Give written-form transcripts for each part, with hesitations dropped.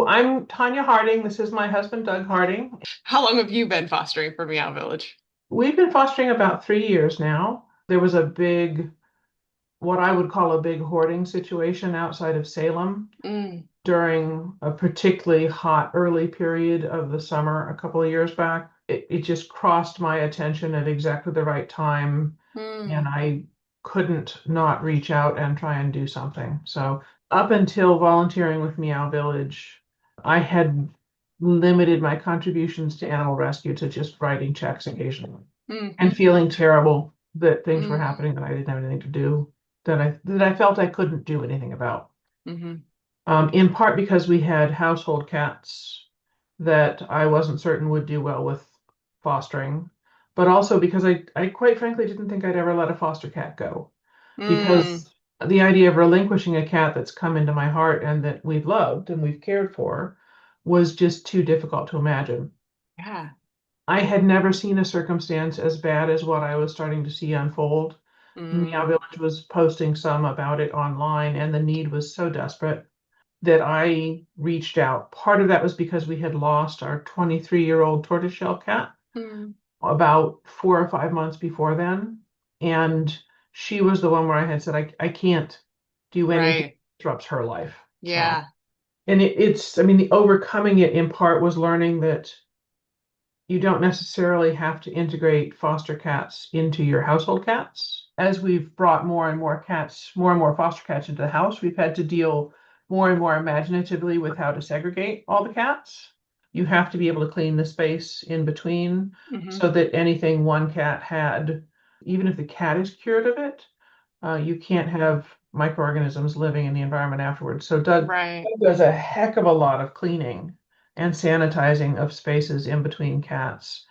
So I'm Tanya Harding. This is my husband, Doug Harding. How long have you been fostering for Meow Village? We've been fostering about 3 years now. There was a big, what I would call a big hoarding situation outside of Salem Mm, during a particularly hot early period of the summer a couple of years back. It just crossed my attention at exactly the right time, and mm, I couldn't not reach out and try and do something. So up until volunteering with Meow Village, I had limited my contributions to animal rescue to just writing checks occasionally and mm, feeling terrible that things were mm, happening that I didn't have anything to do, that I felt I couldn't do anything about. mm, In part because we had household cats that I wasn't certain would do well with fostering, but also because I quite frankly didn't think I'd ever let a foster cat go. mm. Because the idea of relinquishing a cat that's come into my heart and that we've loved and we've cared for was just too difficult to imagine. Yeah. I had never seen a circumstance as bad as what I was starting to see unfold. Meow Mm, Village was posting some about it online, and the need was so desperate that I reached out. Part of that was because we had lost our 23-year-old tortoiseshell cat mm. about 4 or 5 months before then. And she was the one where I had said, I can't do anything Right. that disrupts her life. Yeah. And I mean, the overcoming it in part was learning that you don't necessarily have to integrate foster cats into your household cats. As we've brought more and more cats, more and more foster cats into the house, we've had to deal more and more imaginatively with how to segregate all the cats. You have to be able to clean the space in between Hmm. so that anything one cat had, even if the cat is cured of it, you can't have microorganisms living in the environment afterwards. So Right. Doug does a heck of a lot of cleaning and sanitizing of spaces in between cats.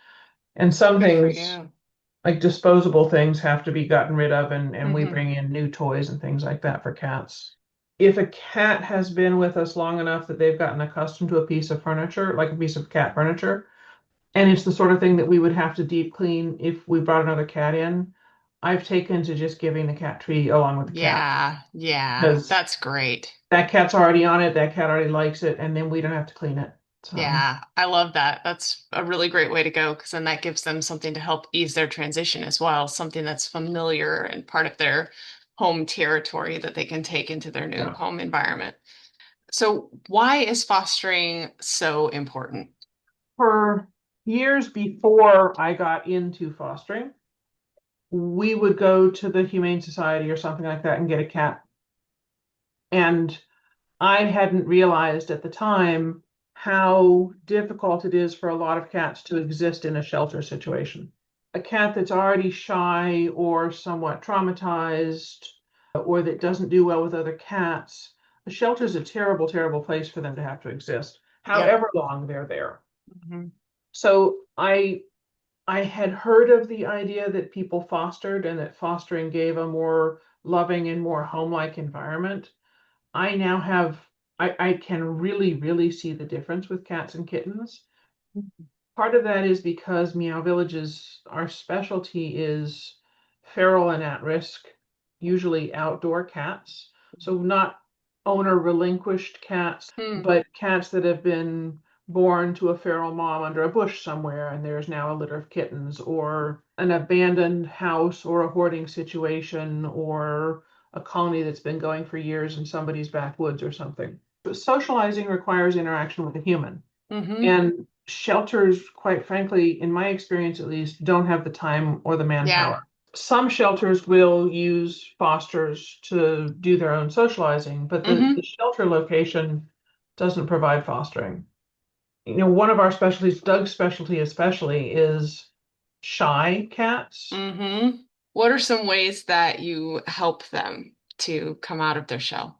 And some Good for things, you. like disposable things, have to be gotten rid of, and we Hmm. bring in new toys and things like that for cats. If a cat has been with us long enough that they've gotten accustomed to a piece of furniture, like a piece of cat furniture, and it's the sort of thing that we would have to deep clean if we brought another cat in, I've taken to just giving the cat treat along with the cat Yeah. Yeah. because That's great. that cat's already on it, that cat already likes it, and then we don't have to clean it. So, Yeah. I love that. That's a really great way to go because then that gives them something to help ease their transition as well, something that's familiar and part of their home territory that they can take into their new yeah. home environment. So, why is fostering so important? For years before I got into fostering, we would go to the Humane Society or something like that and get a cat. And I hadn't realized at the time how difficult it is for a lot of cats to exist in a shelter situation. A cat that's already shy or somewhat traumatized or that doesn't do well with other cats, a shelter is a terrible, terrible place for them to have to exist, Yep. however long they're there. Mhm. So I had heard of the idea that people fostered and that fostering gave a more loving and more home-like environment. I now have, I can really, really see the difference with cats and kittens. Part of that is because Meow Villages, our specialty is feral and at risk, usually outdoor cats. So not owner relinquished cats, Hmm. but cats that have been born to a feral mom under a bush somewhere, and there's now a litter of kittens, or an abandoned house, or a hoarding situation, or a colony that's been going for years in somebody's backwoods or something. But socializing requires interaction with a human. Hmm. And shelters, quite frankly, in my experience at least, don't have the time or the Yeah. manpower. Some shelters will use fosters to do their own socializing, but the Hmm. shelter location doesn't provide fostering. One of our specialties, Doug's specialty especially, is shy cats. Hmm. What are some ways that you help them to come out of their shell?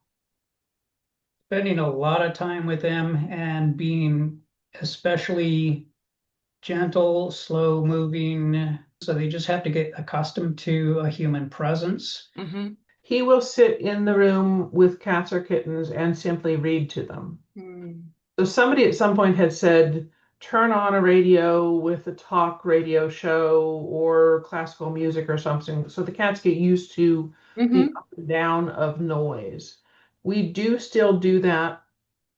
Spending a lot of time with them and being especially gentle, slow moving. So they just have to get accustomed to a human presence. Hmm. He will sit in the room with cats or kittens and simply read to them. Mm. So somebody at some point had said, turn on a radio with a talk radio show or classical music or something, so the cats get used to the Hmm. up and down of noise. We do still do that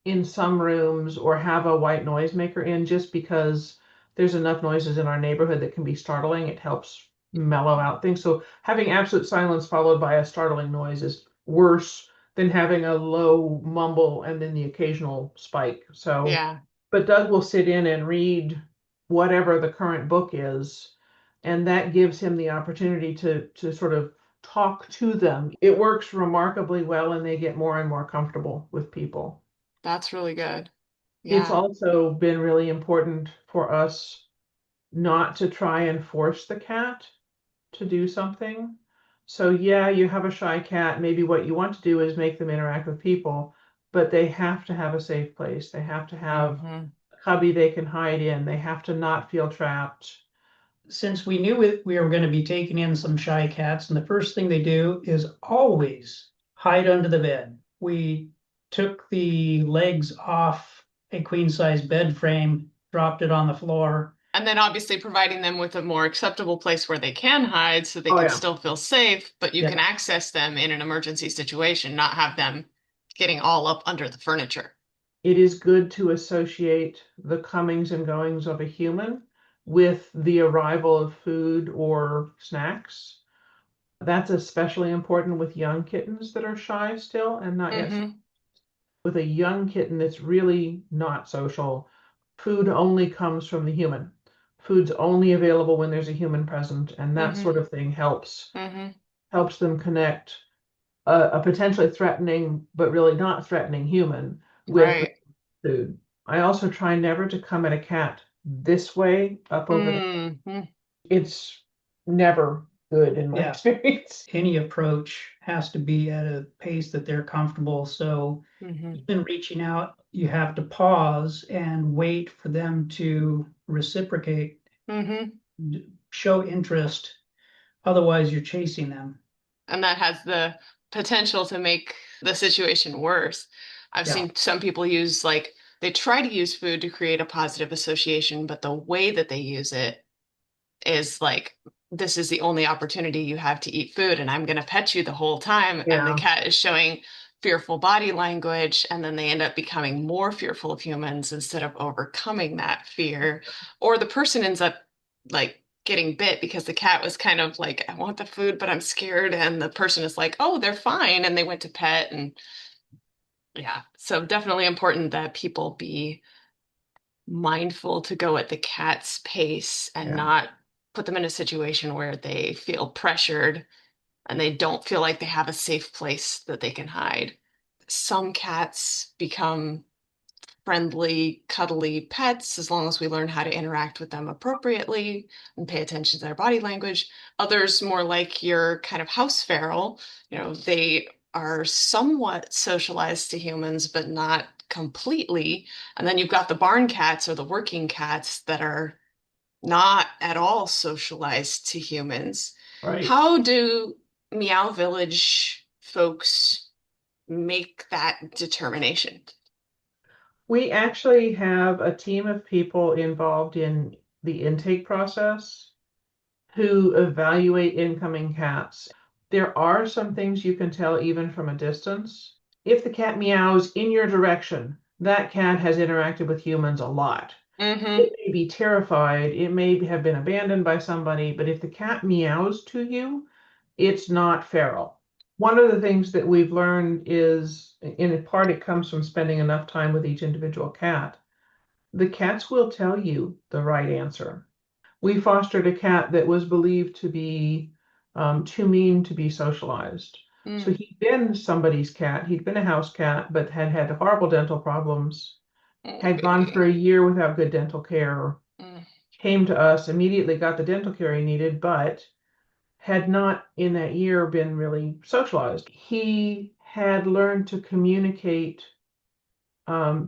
in some rooms or have a white noise maker in, just because there's enough noises in our neighborhood that can be startling. It helps mellow out things. So having absolute silence followed by a startling noise is worse than having a low mumble and then the occasional spike. So, Yeah, but Doug will sit in and read whatever the current book is, and that gives him the opportunity to sort of talk to them. It works remarkably well, and they get more and more comfortable with people. that's really good. It's Yeah. also been really important for us not to try and force the cat to do something. So yeah, you have a shy cat. Maybe what you want to do is make them interact with people, but they have to have a safe place. They have to have Hmm. a cubby they can hide in. They have to not feel trapped. Since we knew we were going to be taking in some shy cats, and the first thing they do is always hide under the bed. We took the legs off a queen size bed frame, dropped it on the floor. And then obviously providing them with a more acceptable place where they can hide so they Oh can yeah. still feel safe, but you can Yeah. access them in an emergency situation, not have them getting all up under the furniture. It is good to associate the comings and goings of a human with the arrival of food or snacks. That's especially important with young kittens that are shy still and not yet. Hmm. With a young kitten that's really not social, food only comes from the human. Food's only available when there's a human present, and that Hmm. sort of thing Hmm. helps them connect a potentially threatening but really not threatening human with Right. food. I also try never to come at a cat this way up over the. Hmm. It's never good in my Yeah. experience. Any approach has to be at a pace that they're comfortable. So Hmm. even reaching out, you have to pause and wait for them to reciprocate, Hmm. show interest. Otherwise, you're chasing them. And that has the potential to make the situation worse. I've Yeah. seen some people use like they try to use food to create a positive association, but the way that they use it is like, this is the only opportunity you have to eat food, and I'm going to pet you the whole time. And the Yeah, cat is showing fearful body language, and then they end up becoming more fearful of humans instead of overcoming that fear. Or the person ends up like getting bit because the cat was kind of like, I want the food, but I'm scared. And the person is like, oh, they're fine. And they went to pet. And yeah, so definitely important that people be mindful to go at the cat's pace and yeah. not put them in a situation where they feel pressured and they don't feel like they have a safe place that they can hide. Some cats become friendly, cuddly pets as long as we learn how to interact with them appropriately and pay attention to their body language. Others, more like your kind of house feral, they are somewhat socialized to humans, but not completely. And then you've got the barn cats or the working cats that are not at all socialized to humans. Right. How do Meow Village folks make that determination? We actually have a team of people involved in the intake process who evaluate incoming cats. There are some things you can tell even from a distance. If the cat meows in your direction, that cat has interacted with humans a lot. Mm-hmm. It may be terrified, it may have been abandoned by somebody, but if the cat meows to you, it's not feral. One of the things that we've learned is, in part, it comes from spending enough time with each individual cat. The cats will tell you the right answer. We fostered a cat that was believed to be too mean to be socialized. So Mm. he'd been somebody's cat, he'd been a house cat, but had had horrible dental problems, Oh, had gone for baby. a year without good dental care, Mm. came to us, immediately got the dental care he needed, but had not in that year been really socialized. He had learned to communicate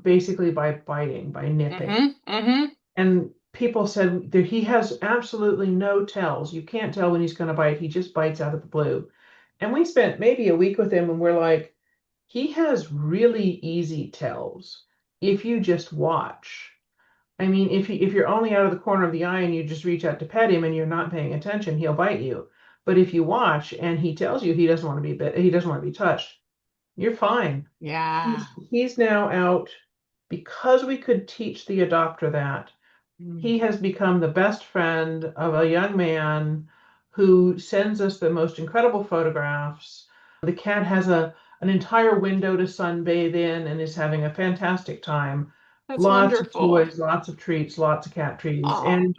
basically by biting, by nipping. Mm-hmm. Mm-hmm. And people said that he has absolutely no tells. You can't tell when he's going to bite. He just bites out of the blue. And we spent maybe a week with him, and we're like, he has really easy tells if you just watch. I mean, if you're only out of the corner of the eye and you just reach out to pet him and you're not paying attention, he'll bite you. But if you watch and he tells you he doesn't want to be bit, he doesn't want to be touched, you're fine. Yeah. He's now out. because we could teach the adopter that, he has become the best friend of a young man who sends us the most incredible photographs. The cat has an entire window to sunbathe in and is having a fantastic time. That's Lots of wonderful. toys, lots of treats, lots of cat treats. Oh, And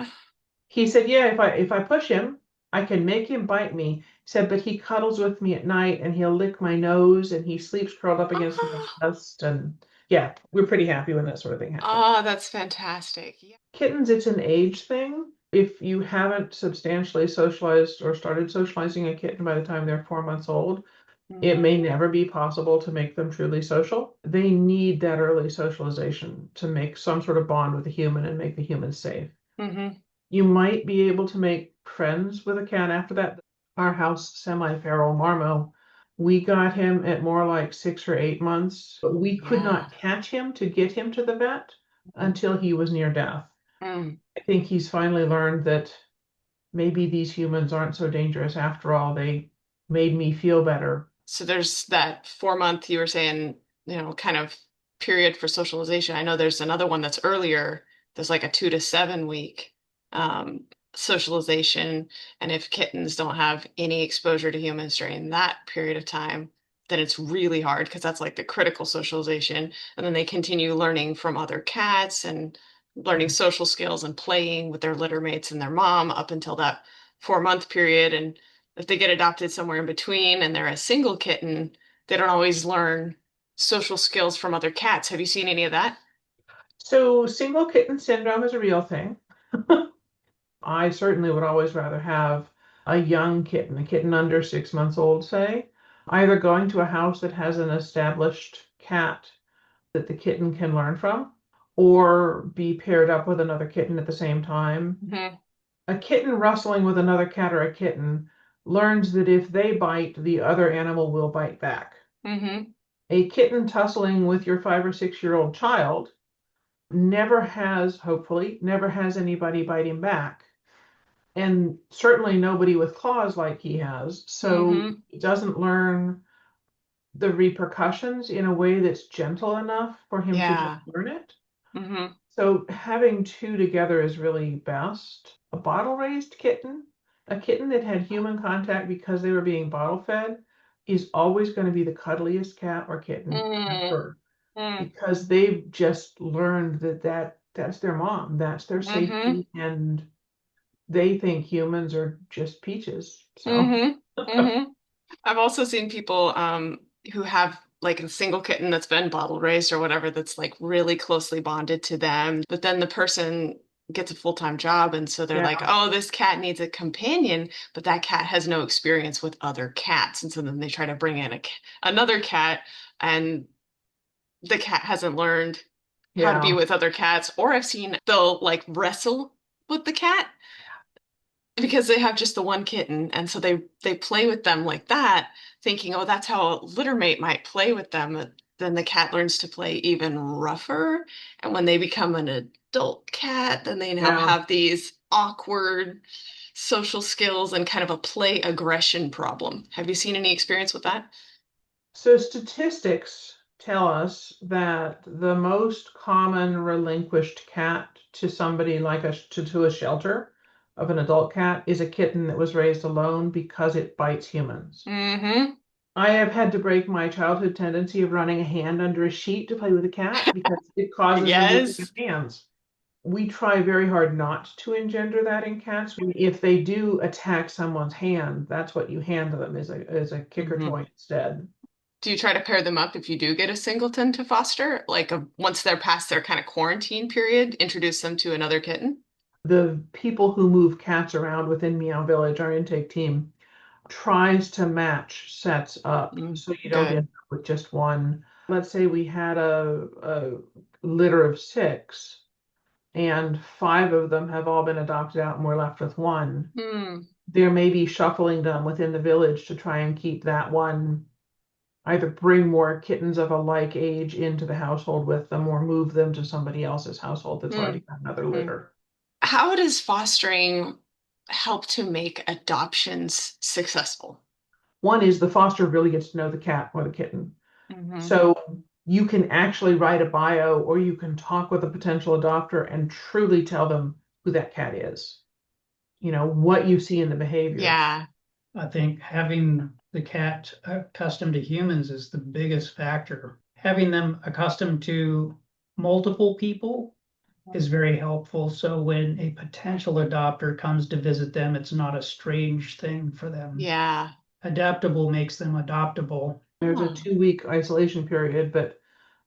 he said, yeah, if I push him, I can make him bite me. He said, but he cuddles with me at night and he'll lick my nose and he sleeps curled up against my chest. And yeah, we're pretty happy when that sort of thing happens. oh, that's fantastic. Yeah. Kittens, it's an age thing. If you haven't substantially socialized or started socializing a kitten by the time they're 4 months old, it may never be possible to make them truly social. They need that early socialization to make some sort of bond with a human and make the human safe. Mm-hmm. You might be able to make friends with a cat after that. Our house semi-feral Marmo, we got him at more like 6 or 8 months, but we could not catch him to get him to the vet until he was near death. Mm. I think he's finally learned that maybe these humans aren't so dangerous after all. They made me feel better. So there's that 4 month you were saying, kind of period for socialization. I know there's another one that's earlier. There's like a 2 to 7 week um, socialization. And if kittens don't have any exposure to humans during that period of time, then it's really hard because that's like the critical socialization. And then they continue learning from other cats and learning social skills and playing with their litter mates and their mom up until that 4 month period. And if they get adopted somewhere in between and they're a single kitten, they don't always learn social skills from other cats. Have you seen any of that? So single kitten syndrome is a real thing. I certainly would always rather have a young kitten, a kitten under 6 months old, say, either going to a house that has an established cat that the kitten can learn from, or be paired up with another kitten at the same time. Mm-hmm. A kitten wrestling with another cat or a kitten learns that if they bite, the other animal will bite back. Mm-hmm. A kitten tussling with your 5 or 6 year old child never has, hopefully, never has anybody biting back. And certainly nobody with claws like he has. So Mm-hmm. he doesn't learn the repercussions in a way that's gentle enough for him to just Yeah. learn it. Mm-hmm. So having two together is really best. A bottle raised kitten, a kitten that had human contact because they were being bottle fed, is always going to be the cuddliest cat or kitten ever, Mm-hmm. because they've just learned that's their mom, that's their Mm-hmm. safety, and they think humans are just peaches. So Mm-hmm. Mm-hmm. I've also seen people who have like a single kitten that's been bottle raised or whatever that's like really closely bonded to them, but then the person gets a full-time job and so they're like, yeah, oh, this cat needs a companion, but that cat has no experience with other cats. And so then they try to bring in another cat and the cat hasn't learned how to be yeah, with other cats. Or I've seen they'll like wrestle with the cat because they have just the one kitten and so they play with them like that thinking, oh, that's how a litter mate might play with them. But then the cat learns to play even rougher, and when they become an adult cat then they now yeah. have these awkward social skills and kind of a play aggression problem. Have you seen any experience with that? So statistics tell us that the most common relinquished cat to somebody like to a shelter of an adult cat is a kitten that was raised alone because it bites humans. Mm-hmm. I have had to break my childhood tendency of running a hand under a sheet to play with a cat because it causes a moving of Yes. hands. We try very hard not to engender that in cats. If they do attack someone's hand, that's what you hand them, is a kicker Mm-hmm. toy instead. Do you try to pair them up if you do get a singleton to foster? Like once they're past their kind of quarantine period, introduce them to another kitten? The people who move cats around within Meow Village, our intake team, tries to match sets up so you don't end Good. up with just one. Let's say we had a litter of 6, and 5 of them have all been adopted out, and we're left with one. Hmm. There may be shuffling done within the village to try and keep that one, either bring more kittens of a like age into the household with them or move them to somebody else's household that's Hmm. already got another Hmm. litter. How does fostering help to make adoptions successful? One is the foster really gets to know the cat or the kitten. Mm-hmm. So you can actually write a bio, or you can talk with a potential adopter and truly tell them who that cat is, what you see in the behavior. Yeah. I think having the cat accustomed to humans is the biggest factor. Having them accustomed to multiple people is very helpful. So when a potential adopter comes to visit them, it's not a strange thing for them. Yeah. Adaptable makes them adoptable. There's a Hmm. 2-week isolation period, but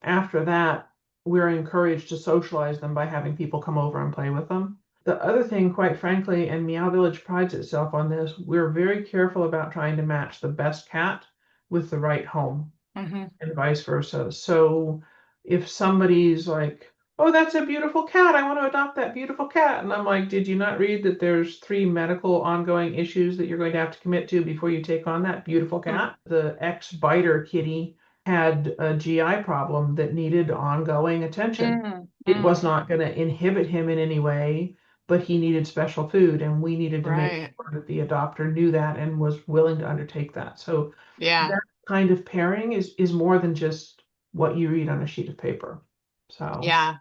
after that, we're encouraged to socialize them by having people come over and play with them. The other thing, quite frankly, and Meow Village prides itself on this, we're very careful about trying to match the best cat with the right home Hmm. and vice versa. So if somebody's like, oh, that's a beautiful cat, I want to adopt that beautiful cat. And I'm like, did you not read that there's 3 medical ongoing issues that you're going to have to commit to before you take on that beautiful cat? The ex-biter kitty had a GI problem that needed ongoing attention. It was not going to inhibit him in any way, but he needed special food, and we needed to make Right. sure that the adopter knew that and was willing to undertake that. So Yeah. that kind of pairing is more than just what you read on a sheet of paper. So Yeah.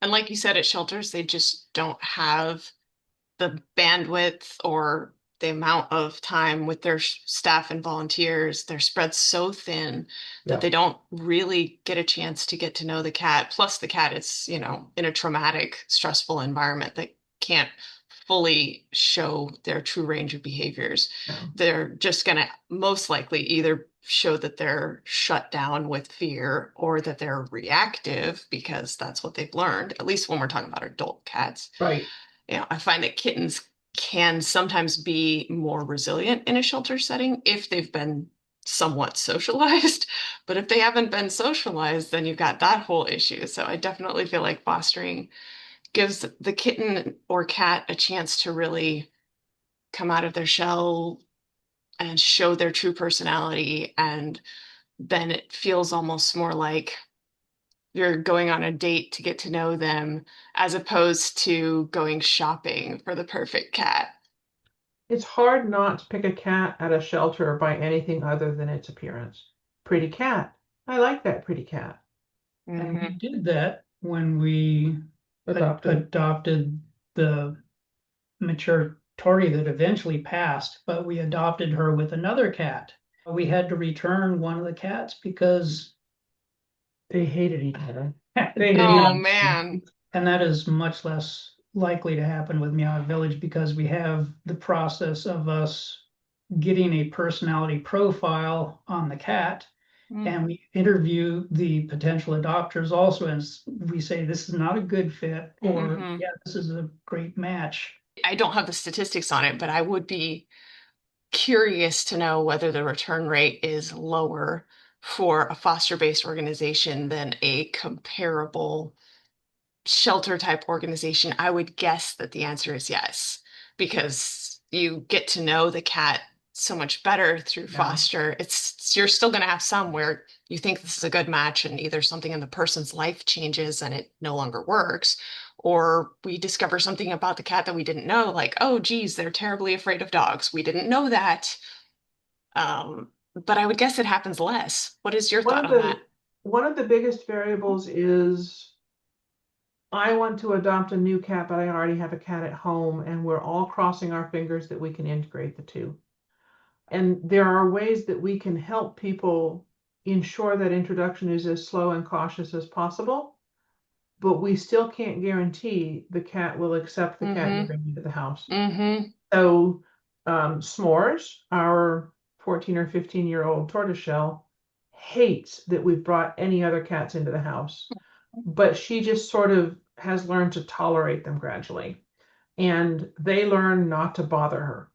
And like you said, at shelters, they just don't have the bandwidth or the amount of time with their staff and volunteers. They're spread so thin that yeah, they don't really get a chance to get to know the cat. Plus, the cat is, in a traumatic, stressful environment that can't fully show their true range of behaviors. yeah. They're just going to most likely either show that they're shut down with fear or that they're reactive because that's what they've learned, at least when we're talking about adult cats. Right. I find that kittens can sometimes be more resilient in a shelter setting if they've been somewhat socialized. But if they haven't been socialized, then you've got that whole issue. So I definitely feel like fostering gives the kitten or cat a chance to really come out of their shell and show their true personality. And then it feels almost more like you're going on a date to get to know them as opposed to going shopping for the perfect cat. It's hard not to pick a cat at a shelter by anything other than its appearance. Pretty cat. I like that pretty cat. And we Hmm. did that when we adopted the mature Tori that eventually passed, but we adopted her with another cat. We had to return one of the cats because They hated each other. Oh man. and that is much less likely to happen with Meow Village because we have the process of us getting a personality profile on the cat, and we interview the potential adopters also, and we say this is not a good fit, or Hmm. yeah, this is a great match. I don't have the statistics on it, but I would be curious to know whether the return rate is lower for a foster-based organization than a comparable shelter type organization. I would guess that the answer is yes, because you get to know the cat so much better through Yeah. foster. You're still going to have some where you think this is a good match and either something in the person's life changes and it no longer works, or we discover something about the cat that we didn't know, like, oh, geez, they're terribly afraid of dogs. We didn't know that. But I would guess it happens less. What is your One thought of on that? the biggest variables is I want to adopt a new cat, but I already have a cat at home, and we're all crossing our fingers that we can integrate the two. And there are ways that we can help people ensure that introduction is as slow and cautious as possible, but we still can't guarantee the cat will accept the cat you're Mm-hmm. bringing to the house. Mm-hmm. So S'mores, our 14 or 15-year-old tortoiseshell, hates that we've brought any other cats into the house, but she just sort of has learned to tolerate them gradually, and they learn not to bother her.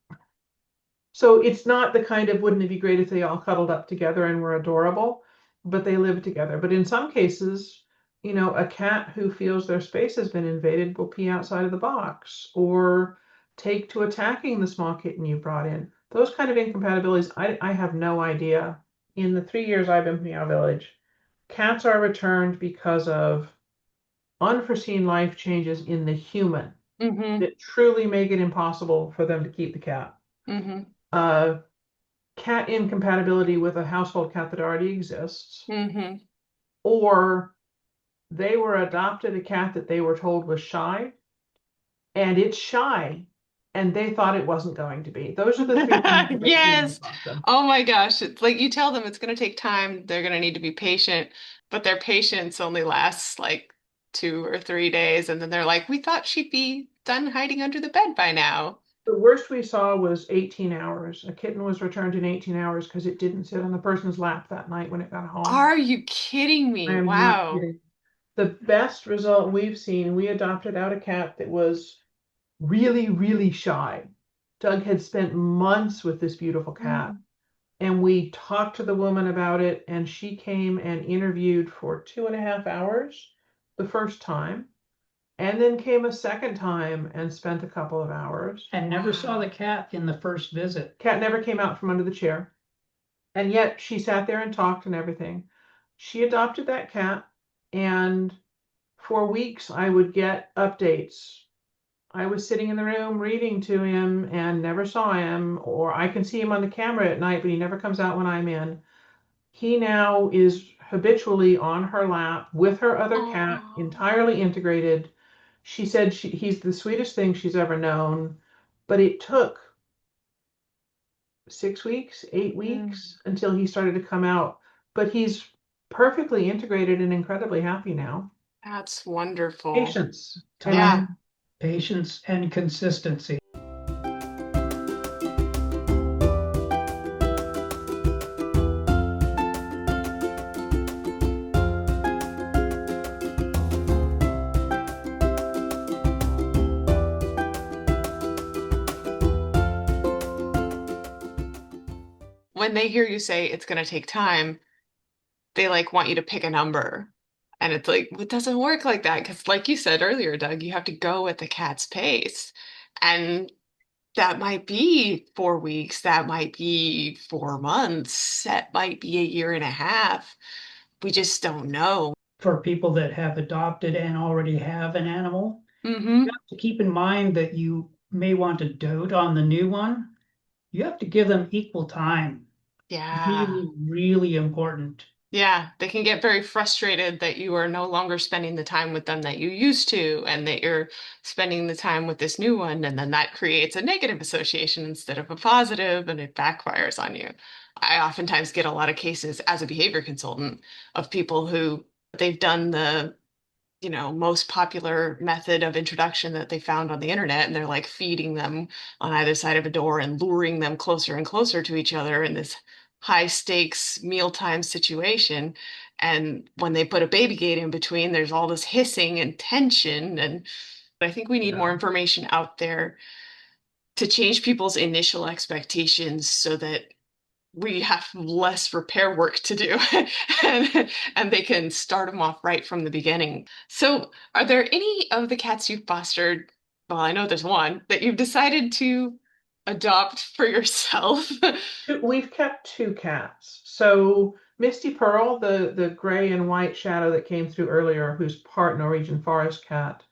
So it's not the kind of, wouldn't it be great if they all cuddled up together and were adorable, but they live together. But in some cases, a cat who feels their space has been invaded will pee outside of the box or take to attacking the small kitten you brought in. Those kind of incompatibilities, I have no idea. In the 3 years I've been in Meow Village, cats are returned because of unforeseen life changes in the human Mm-hmm. that truly make it impossible for them to keep the cat. Mm-hmm. Cat incompatibility with a household cat that already exists, Mm-hmm. or they were adopted a cat that they were told was shy, and it's shy, and they thought it wasn't going to be. Those are the three things that I see when I Yes. talk to them. Oh my gosh. It's like you tell them it's going to take time. They're going to need to be patient, but their patience only lasts like 2 or 3 days. And then they're like, we thought she'd be done hiding under the bed by now. The worst we saw was 18 hours. A kitten was returned in 18 hours because it didn't sit on the person's lap that night when it got home. Are you kidding I me? am not Wow. kidding. The best result we've seen, we adopted out a cat that was really, really shy. Doug had spent months with this beautiful cat, and we talked to the woman about it, and she came and interviewed for 2.5 hours the first time, and then came a second time and spent a couple of hours. And never saw the cat in the first visit. Cat never came out from under the chair, and yet she sat there and talked and everything. She adopted that cat, and for weeks I would get updates. I was sitting in the room reading to him and never saw him, or I can see him on the camera at night, but he never comes out when I'm in. He now is habitually on her lap with her other cat, Oh, entirely integrated. She said he's the sweetest thing she's ever known, but it took 6 weeks, 8 weeks until he started to come out. But he's perfectly integrated and incredibly happy now. that's wonderful. Patience. Yeah. Time, patience, and consistency. When they hear you say it's going to take time, they like want you to pick a number. And it's like, it doesn't work like that. Because, like you said earlier, Doug, you have to go at the cat's pace. And that might be 4 weeks, that might be 4 months, that might be a year and a half. We just don't know. For people that have adopted and already have an animal, Mm-hmm. you have to keep in mind that you may want to dote on the new one. You have to give them equal time. Yeah. Really, really important. Yeah, they can get very frustrated that you are no longer spending the time with them that you used to, and that you're spending the time with this new one, and then that creates a negative association instead of a positive, and it backfires on you. I oftentimes get a lot of cases as a behavior consultant of people who they've done the most popular method of introduction that they found on the internet, and they're like feeding them on either side of a door and luring them closer and closer to each other in this high stakes mealtime situation. And when they put a baby gate in between, there's all this hissing and tension. And I think we need more Yeah. information out there to change people's initial expectations so that we have less repair work to do and they can start them off right from the beginning. So, are there any of the cats you've fostered? Well, I know there's one that you've decided to adopt for yourself. We've kept two cats. So Misty Pearl, the gray and white shadow that came through earlier, who's part Norwegian forest cat,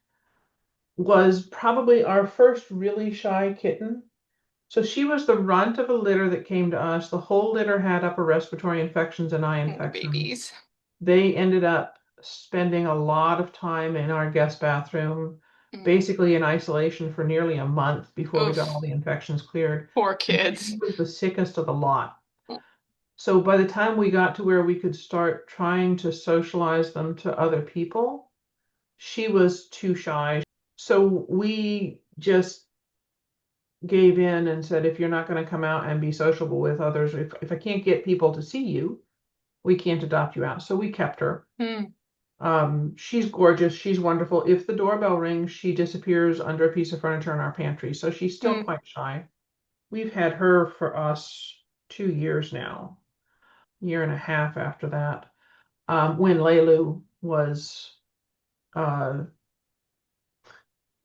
was probably our first really shy kitten. So she was the runt of a litter that came to us. The whole litter had upper respiratory infections and eye Oh, infections. babies. They ended up spending a lot of time in our guest bathroom, basically in isolation for nearly a month before we got all Oof, the infections cleared. poor And kids. she was the sickest of the lot. So by the time we got to where we could start trying to socialize them to other people, she was too shy. So we just gave in and said, if you're not going to come out and be sociable with others, if I can't get people to see you, we can't adopt you out. So we kept her. Mm, She's gorgeous. She's wonderful. If the doorbell rings, she disappears under a piece of furniture in our pantry. So she's still mm. quite shy. We've had her for us 2 years now, year and a half after that. When Leilu was, uh,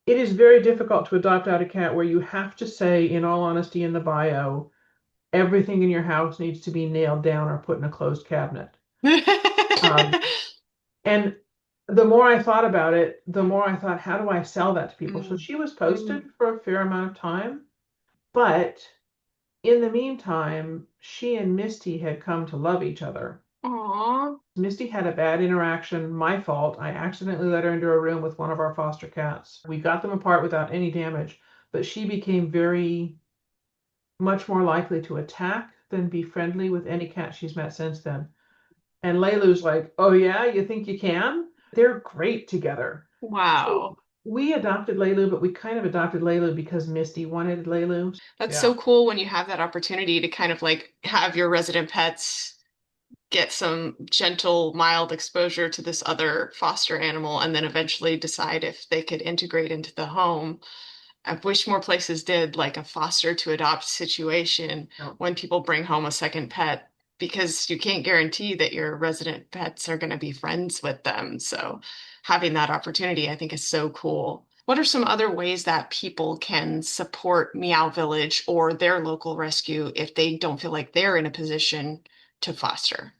it is very difficult to adopt out a cat where you have to say, in all honesty, in the bio, everything in your house needs to be nailed down or put in a closed cabinet. Um, and the more I thought about it, the more I thought, how do I sell that to people? So she was posted for a fair amount of time, but in the meantime, she and Misty had come to love each other. Aw. Misty had a bad interaction, my fault. I accidentally let her into a room with one of our foster cats. We got them apart without any damage, but she became very much more likely to attack than be friendly with any cat she's met since then. And Laylu's like, oh yeah, you think you can? They're great together. Wow. So we adopted Laylu, but we kind of adopted Laylu because Misty wanted Laylu. That's Yeah. so cool when you have that opportunity to kind of like have your resident pets get some gentle, mild exposure to this other foster animal and then eventually decide if they could integrate into the home. I wish more places did like a foster to adopt situation Yeah. when people bring home a second pet because you can't guarantee that your resident pets are going to be friends with them. So having that opportunity, I think, is so cool. What are some other ways that people can support Meow Village or their local rescue if they don't feel like they're in a position to foster?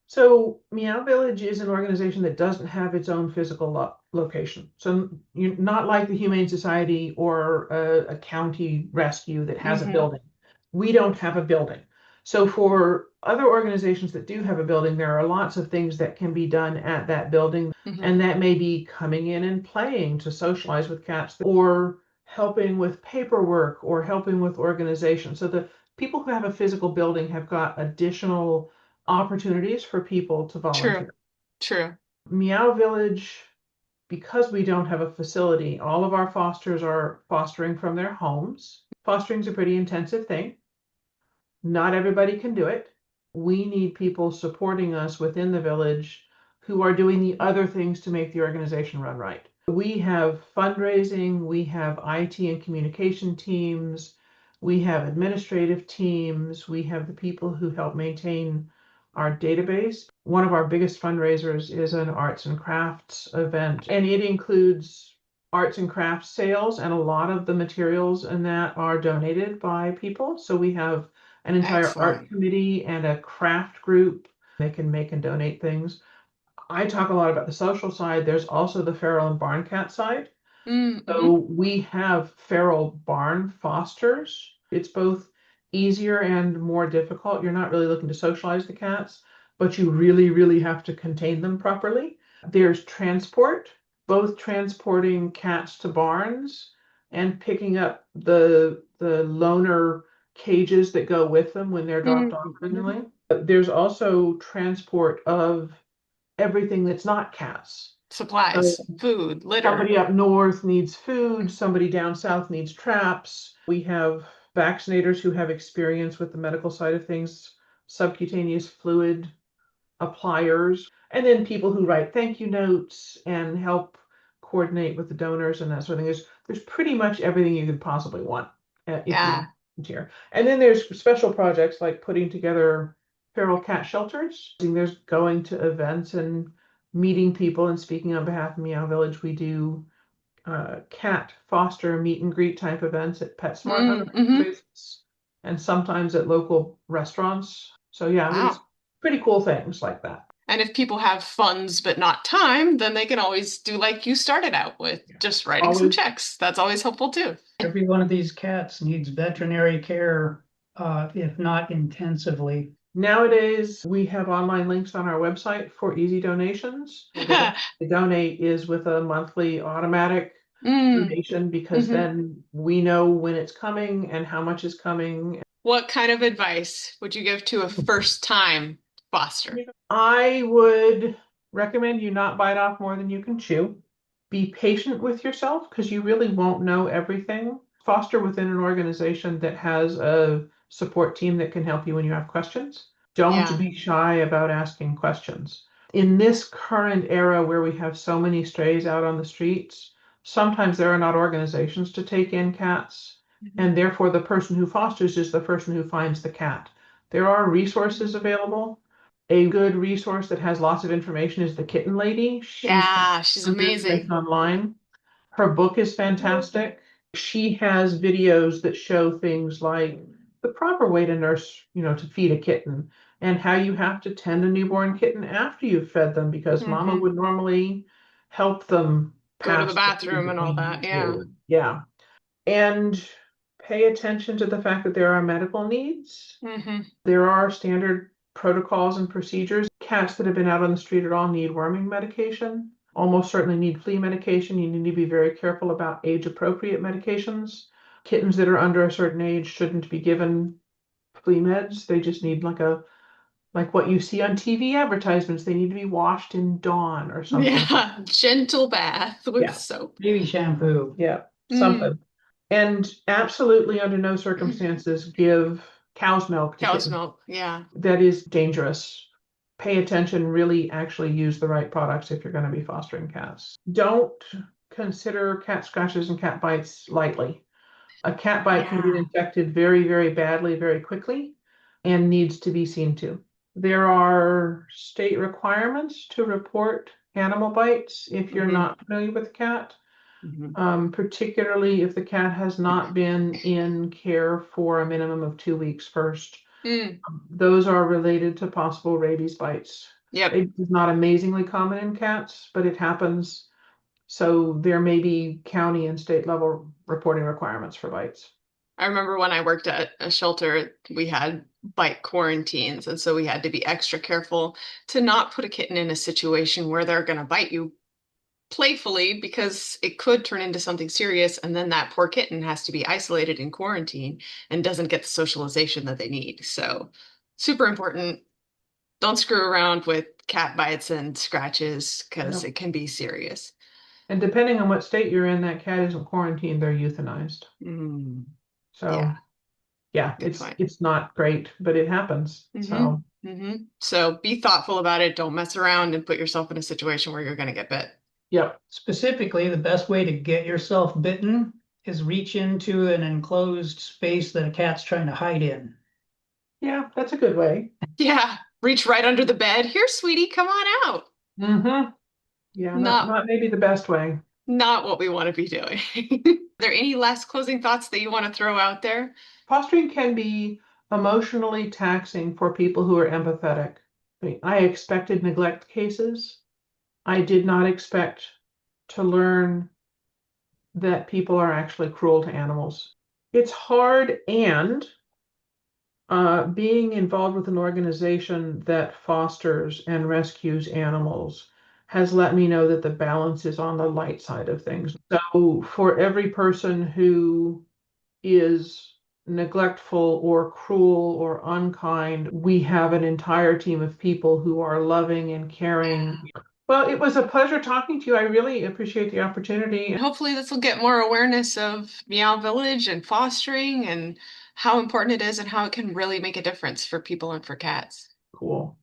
So Meow Village is an organization that doesn't have its own physical location. So you're not like the Humane Society or a county rescue that has a Mm-hmm. building. We don't have a building. So for other organizations that do have a building, there are lots of things that can be done at that building. Mm-hmm. And that may be coming in and playing to socialize with cats or helping with paperwork or helping with organization. So the people who have a physical building have got additional opportunities for people to True. volunteer. True. Meow Village, because we don't have a facility, all of our fosters are fostering from their homes. Fostering is a pretty intensive thing. Not everybody can do it. We need people supporting us within the village who are doing the other things to make the organization run right. We have fundraising, we have IT and communication teams, we have administrative teams, we have the people who help maintain our database. One of our biggest fundraisers is an arts and crafts event, and it includes arts and crafts sales, and a lot of the materials in that are donated by people. So we have an entire art Excellent. committee and a craft group. They can make and donate things. I talk a lot about the social side. There's also the feral and barn cat side. Mm-hmm. So we have feral barn fosters. It's both easier and more difficult. You're not really looking to socialize the cats, but you really, really have to contain them properly. There's transport, both transporting cats to barns and picking up the loner cages that go with them when they're dropped off Mm-hmm. originally. There's also transport of everything that's not cats. So Supplies, food, litter. somebody up north needs food, somebody down south needs traps. We have vaccinators who have experience with the medical side of things, subcutaneous fluid appliers, and then people who write thank you notes and help coordinate with the donors and that sort of thing. There's pretty much everything you could possibly want if you Yeah. want to volunteer. And then there's special projects like putting together feral cat shelters. There's going to events and meeting people and speaking on behalf of Meow Village. We do cat foster meet and greet type events at PetSmart on a Mm-hmm. regular basis and sometimes at local restaurants. So yeah, there's Wow. pretty cool things like that. And if people have funds but not time, then they can always do like you started out with, just writing some Always. checks. That's always helpful too. Every one of these cats needs veterinary care, if not intensively. Nowadays, we have online links on our website for easy donations. The best way to donate is with a monthly automatic Mm. donation because Hmm. then we know when it's coming and how much is coming. What kind of advice would you give to a first time foster? I would recommend you not bite off more than you can chew. Be patient with yourself because you really won't know everything. Foster within an organization that has a support team that can help you when you have questions. Don't Yeah. be shy about asking questions. In this current era where we have so many strays out on the streets, sometimes there are not organizations to take in cats, and therefore the person who fosters is the person who finds the cat. There are resources available. A good resource that has lots of information is the Kitten Lady. She's got Yeah, she's tons of information amazing. online. Her book is fantastic. She has videos that show things like the proper way to nurse, to feed a kitten and how you have to tend a newborn kitten after you've fed them because mama Hmm. would normally help them Go to the pass the food bathroom that and they all that. need Yeah. to. Yeah. And pay attention to the fact that there are medical needs. Hmm. There are standard protocols and procedures. Cats that have been out on the street at all need worming medication, almost certainly need flea medication. You need to be very careful about age-appropriate medications. Kittens that are under a certain age shouldn't be given flea meds. They just need like what you see on TV advertisements. They need to be washed in Dawn or something. Yeah, gentle bath with Yeah. soap. Baby shampoo. Yeah, something. And absolutely under no circumstances give cow's milk to Cow's kittens. milk, yeah. That is dangerous. Pay attention, really actually use the right products if you're going to be fostering cats. Don't consider cat scratches and cat bites lightly. A cat bite can get Yeah. infected very, very badly, very quickly, and needs to be seen to. There are state requirements to report animal bites if you're not familiar with a cat, particularly if the cat has not been in care for a minimum of 2 weeks first. Those are related to possible rabies bites. Yep. It is not amazingly common in cats, but it happens. So there may be county and state level reporting requirements for bites. I remember when I worked at a shelter, we had bite quarantines, and so we had to be extra careful to not put a kitten in a situation where they're going to bite you playfully because it could turn into something serious, and then that poor kitten has to be isolated in quarantine and doesn't get the socialization that they need. So super important. Don't screw around with cat bites and scratches because Yep. it can be serious. And depending on what state you're in, that cat isn't quarantined, they're euthanized. So yeah, Good point. it's not great, but it happens. So So be thoughtful about it. Don't mess around and put yourself in a situation where you're going to get bit. yep. Specifically, the best way to get yourself bitten is reach into an enclosed space that a cat's trying to hide in. Yeah, that's a good way. Yeah, reach right under the bed. Here, sweetie, come on out. Yeah, Not not maybe the best way. not what we want to be doing. Are there any last closing thoughts that you want to throw out there? Fostering can be emotionally taxing for people who are empathetic. I expected neglect cases. I did not expect to learn that people are actually cruel to animals. It's hard, and being involved with an organization that fosters and rescues animals has let me know that the balance is on the light side of things. So for every person who is neglectful or cruel or unkind, we have an entire team of people who are loving and caring. Well, it was a pleasure talking to you. I really appreciate the opportunity. Hopefully this will get more awareness of Meow Village and fostering and how important it is and how it can really make a difference for people and for cats. Cool.